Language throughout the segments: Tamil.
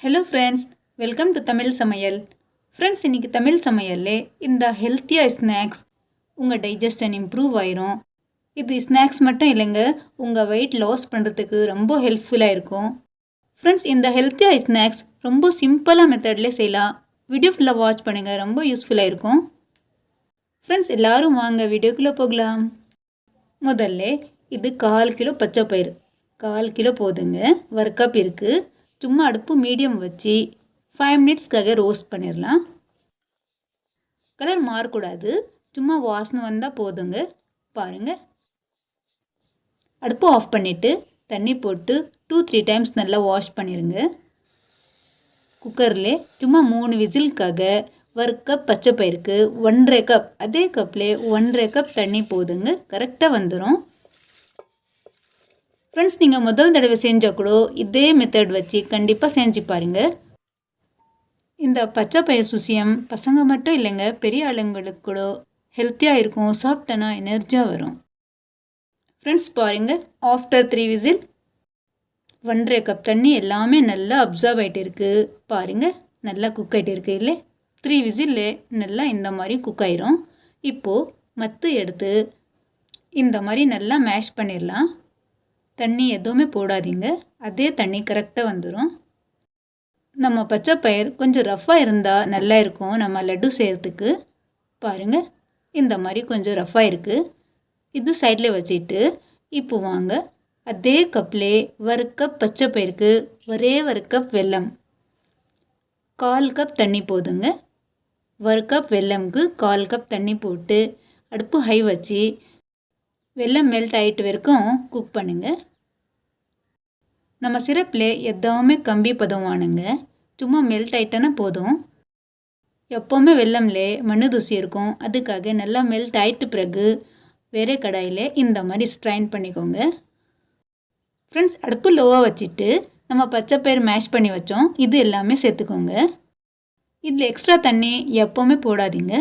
Hello friends, welcome to Tamil சமையல். ஃப்ரெண்ட்ஸ், இன்றைக்கி தமிழ் சமையல்லே இந்த ஹெல்த்தியாக ஸ்நாக்ஸ் உங்கள் டைஜஷன் இம்ப்ரூவ் ஆயிரும். இது ஸ்நாக்ஸ் மட்டும் இல்லைங்க, உங்கள் வெயிட் லாஸ் பண்ணுறதுக்கு ரொம்ப ஹெல்ப்ஃபுல்லாக இருக்கும். ஃப்ரெண்ட்ஸ், இந்த ஹெல்த்தியாக ஸ்நாக்ஸ் ரொம்ப சிம்பிளாக மெத்தட்லேயே செய்யலாம். வீடியோ ஃபுல்லாக வாட்ச் பண்ணுங்கள், ரொம்ப யூஸ்ஃபுல்லாக இருக்கும். ஃப்ரெண்ட்ஸ், எல்லோரும் வாங்க வீடியோக்குள்ளே போகலாம். முதல்ல இது 1/4 கிலோ பச்சை பயிறு, 1/4 கிலோ போதுங்க. 1 கப் இருக்குது. சும்மா அடுப்பு மீடியம் வச்சு 5 மினிட்ஸ்க்காக ரோஸ்ட் பண்ணிடலாம். கலர் மாறக்கூடாது, சும்மா வாசனை வந்தால் போதுங்க. பாருங்கள், அடுப்பு ஆஃப் பண்ணிவிட்டு தண்ணி போட்டு 2-3 டைம்ஸ் நல்லா வாஷ் பண்ணிடுங்க. குக்கரில் சும்மா 3 விசிலுக்காக 1 கப் பச்சை பயிருக்கு 1.5 கப், அதே கப்லேயே 1.5 கப் தண்ணி போதுங்க, கரெக்டாக வந்துடும். ஃப்ரெண்ட்ஸ், நீங்கள் முதல் தடவை செஞ்சால் கூட இதே மெத்தட் வச்சு கண்டிப்பாக செஞ்சு பாருங்கள். இந்த பச்சை பயிர் சுசியம் பசங்க மட்டும் இல்லைங்க, பெரிய ஆளுங்களுக்கு கூட ஹெல்த்தியாக இருக்கும். சாப்பிட்டனா எனர்ஜியாக வரும். ஃப்ரெண்ட்ஸ் பாருங்கள், ஆஃப்டர் 3 விசில் 1.5 கப் தண்ணி எல்லாமே நல்லா அப்சர்வ் ஆகிட்டு இருக்குது. பாருங்கள், நல்லா குக் ஆகிட்டு இருக்குது இல்லை? 3 விசில்லே நல்லா இந்த மாதிரி குக் ஆயிரும். இப்போது மத்து எடுத்து இந்த மாதிரி நல்லா மேஷ் பண்ணிடலாம். தண்ணி எதுவுமே போடாதீங்க, அதே தண்ணி கரெக்டாக வந்துடும். நம்ம பச்சை பயிர் கொஞ்சம் ரஃப்பாக இருந்தால் நல்லா இருக்கும் நம்ம லட்டு செய்கிறதுக்கு. பாருங்கள், இந்த மாதிரி கொஞ்சம் ரஃப்பாக இருக்குது. இது சைடில் வச்சுட்டு இப்போ வாங்க, அதே கப்லே 1 கப் பச்சை பயிருக்கு ஒரே 1 கப் வெல்லம், 1/4 கப் தண்ணி போதுங்க. 1 கப் வெல்லமுக்கு 1/4 கப் தண்ணி போட்டு அடுப்பு ஹை வச்சு வெல்லம் மெல்ட் ஆகிட்டு வரைக்கும் குக் பண்ணுங்கள். நம்ம சிரப்பில் எதுவுமே கம்பி பதவானுங்க, சும்மா மெல்ட் ஆகிட்டனா போதும். எப்போவுமே வெல்லம்லே மண்ணு தூசி இருக்கும், அதுக்காக நல்லா மெல்ட் ஆகிட்டு பிறகு வேறே கடாயில் இந்த மாதிரி ஸ்ட்ரைன் பண்ணிக்கோங்க. ஃப்ரெண்ட்ஸ், அடுப்பு லோவாக வச்சுட்டு நம்ம பச்சை பயிர் மேஷ் பண்ணி வச்சோம், இது எல்லாமே சேர்த்துக்கோங்க. இதில் எக்ஸ்ட்ரா தண்ணி எப்போவுமே போடாதீங்க.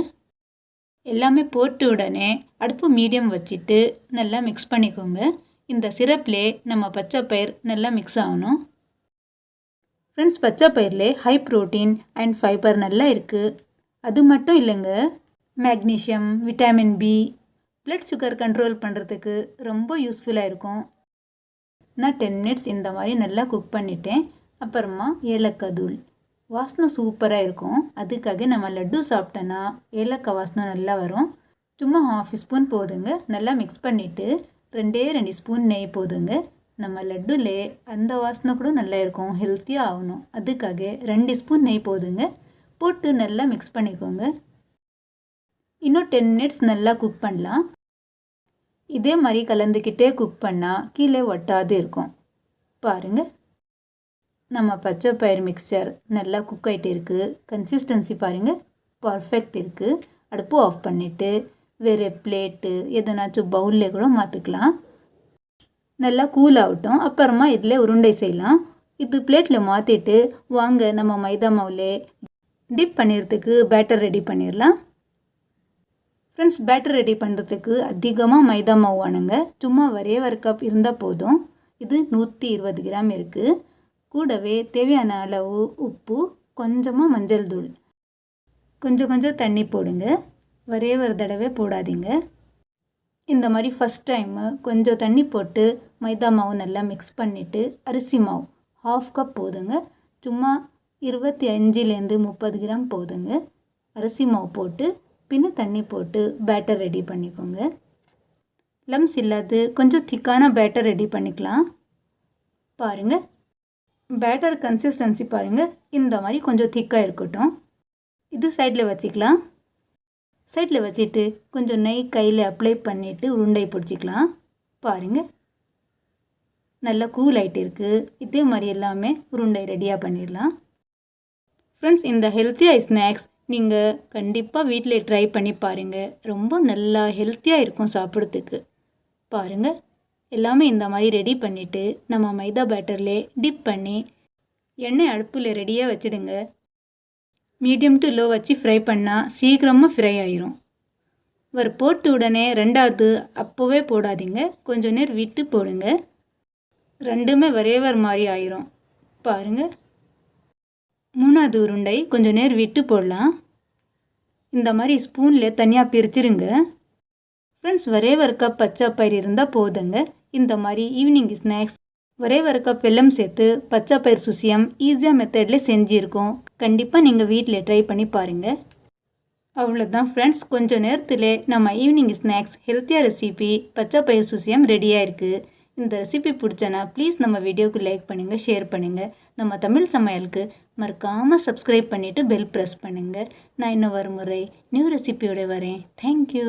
எல்லாமே போட்டு உடனே அடுப்பு மீடியம் வச்சுட்டு நல்லா மிக்ஸ் பண்ணிக்கோங்க. இந்த சிரப்லே நம்ம பச்சை பயிர் நல்லா மிக்ஸ் ஆகணும். ஃப்ரெண்ட்ஸ், பச்சை பயிரில் ஹை ப்ரோட்டீன் அண்ட் ஃபைபர் நல்லா இருக்குது. அது மட்டும் இல்லைங்க, magnesium, vitamin B, blood sugar control பண்ணுறதுக்கு ரொம்ப யூஸ்ஃபுல்லாக இருக்கும். நான் 10 மினிட்ஸ் இந்த மாதிரி நல்லா குக் பண்ணிட்டேன். அப்புறமா ஏலக்காய் தூள், வாசனை சூப்பராக இருக்கும். அதுக்காக நம்ம லட்டு சாப்பிட்டோன்னா ஏலக்காய் வாசனை நல்லா வரும். சும்மா 1/2 ஸ்பூன் போதுங்க. நல்லா மிக்ஸ் பண்ணிவிட்டு 2 ஸ்பூன் நெய் போதுங்க. நம்ம லட்டுலே அந்த வாசனை கூட நல்லா இருக்கும், ஹெல்த்தியாக ஆகணும். அதுக்காக 2 ஸ்பூன் நெய் போதுங்க. போட்டு நல்லா மிக்ஸ் பண்ணிக்கோங்க. இன்னும் 10 மினிட்ஸ் நல்லா குக் பண்ணலாம். இதே மாதிரி கலந்துக்கிட்டே குக் பண்ணால் கீழே ஒட்டாது இருக்கும். பாருங்கள், நம்ம பச்சை பயிர் மிக்சர் நல்லா குக் ஆகிட்டு இருக்குது. கன்சிஸ்டன்சி பாருங்கள், பர்ஃபெக்ட் இருக்குது. அடுப்பு ஆஃப் பண்ணிவிட்டு வேறு பிளேட்டு எதனாச்சும் பவுலில் கூட மாற்றிக்கலாம். நல்லா கூல் ஆகட்டும், அப்புறமா இதில் உருண்டை செய்யலாம். இது பிளேட்டில் மாற்றிட்டு வாங்க நம்ம மைதா மாவுலே டிப் பண்ணிடுறதுக்கு பேட்டர் ரெடி பண்ணிடலாம். ஃப்ரெண்ட்ஸ், பேட்டர் ரெடி பண்ணுறதுக்கு அதிகமாக மைதா மாவு வேணுங்க. சும்மா ஒரே 1 கப் இருந்தால் போதும். இது 120 கிராம் இருக்குது. கூடவே தேவையான அளவு உப்பு, கொஞ்சமாக மஞ்சள் தூள், கொஞ்சம் தண்ணி போடுங்க. ஒரே ஒரு தடவை போடாதீங்க. இந்த மாதிரி ஃபஸ்ட் டைமு கொஞ்சம் தண்ணி போட்டு மைதா மாவு நல்லா மிக்ஸ் பண்ணிவிட்டு அரிசி மாவு 1/2 கப் போதுங்க. சும்மா 25-30 கிராம் போதுங்க. அரிசி மாவு போட்டு பின்ன தண்ணி போட்டு பேட்டர் ரெடி பண்ணிக்கோங்க. லம்ஸ் இல்லாது கொஞ்சம் திக்கான பேட்டர் ரெடி பண்ணிக்கலாம். பாருங்கள், பேட்டர் கன்சிஸ்டன்சி பாருங்கள், இந்த மாதிரி கொஞ்சம் திக்காக இருக்கட்டும். இது சைடில் வச்சுக்கலாம். சைடில் வச்சுட்டு கொஞ்சம் நெய் கையில் அப்ளை பண்ணிவிட்டு உருண்டை பிடிச்சிக்கலாம். பாருங்கள், நல்லா கூல் ஆகிட்டு இருக்குது. இதே மாதிரி எல்லாமே உருண்டை ரெடியாக பண்ணிடலாம். ஃப்ரெண்ட்ஸ், இந்த ஹெல்த்தியாக ஸ்நாக்ஸ் நீங்கள் கண்டிப்பாக வீட்டில் ட்ரை பண்ணி பாருங்கள். ரொம்ப நல்லா ஹெல்த்தியாக இருக்கும் சாப்பிட்றதுக்கு. பாருங்கள், எல்லாமே இந்த மாதிரி ரெடி பண்ணிவிட்டு நம்ம மைதா பேட்டர்லே டிப் பண்ணி எண்ணெய் அடுப்பில் ரெடியாக வச்சுடுங்க. மீடியம் டு லோ வச்சு ஃப்ரை பண்ணால் சீக்கிரமாக ஃப்ரை ஆயிரும். போட்டு உடனே 2வது அப்போவே போடாதீங்க, கொஞ்சம் நேரம் விட்டு போடுங்க. ரெண்டுமே ஒரே மாதிரி ஆயிரும். பாருங்கள். மூணாவது உருண்டை கொஞ்சம் நேரம் விட்டு போடலாம். இந்த மாதிரி ஸ்பூனில் தனியாக பிரிச்சிருங்க. ஃப்ரெண்ட்ஸ், ஒரே ஒரு கப் பச்சை பயிர் இருந்தால் போதுங்க. இந்த மாதிரி ஈவினிங் ஸ்நாக்ஸ் ஒரே ஒரு கப் வெல்லம் சேர்த்து பச்சை பயிர் சுசியம் ஈஸியாக மெத்தடில் செஞ்சுருக்கோம். கண்டிப்பாக நீங்கள் வீட்டில் ட்ரை பண்ணி பாருங்கள். அவ்வளோதான் ஃப்ரெண்ட்ஸ், கொஞ்சம் நேரத்தில் நம்ம ஈவினிங் ஸ்நாக்ஸ் ஹெல்த்தியாக ரெசிபி பச்சை பயிர் சுசியம் ரெடியாக இருக்குது. இந்த ரெசிபி பிடிச்சனா ப்ளீஸ் நம்ம வீடியோவுக்கு லைக் பண்ணுங்கள், ஷேர் பண்ணுங்கள். நம்ம தமிழ் சமையலுக்கு மறக்காமல் சப்ஸ்கிரைப் பண்ணிவிட்டு பெல் ப்ரெஸ் பண்ணுங்கள். நான் இன்னும் ஒரு முறை நியூ ரெசிபியோட வரேன். தேங்க்யூ.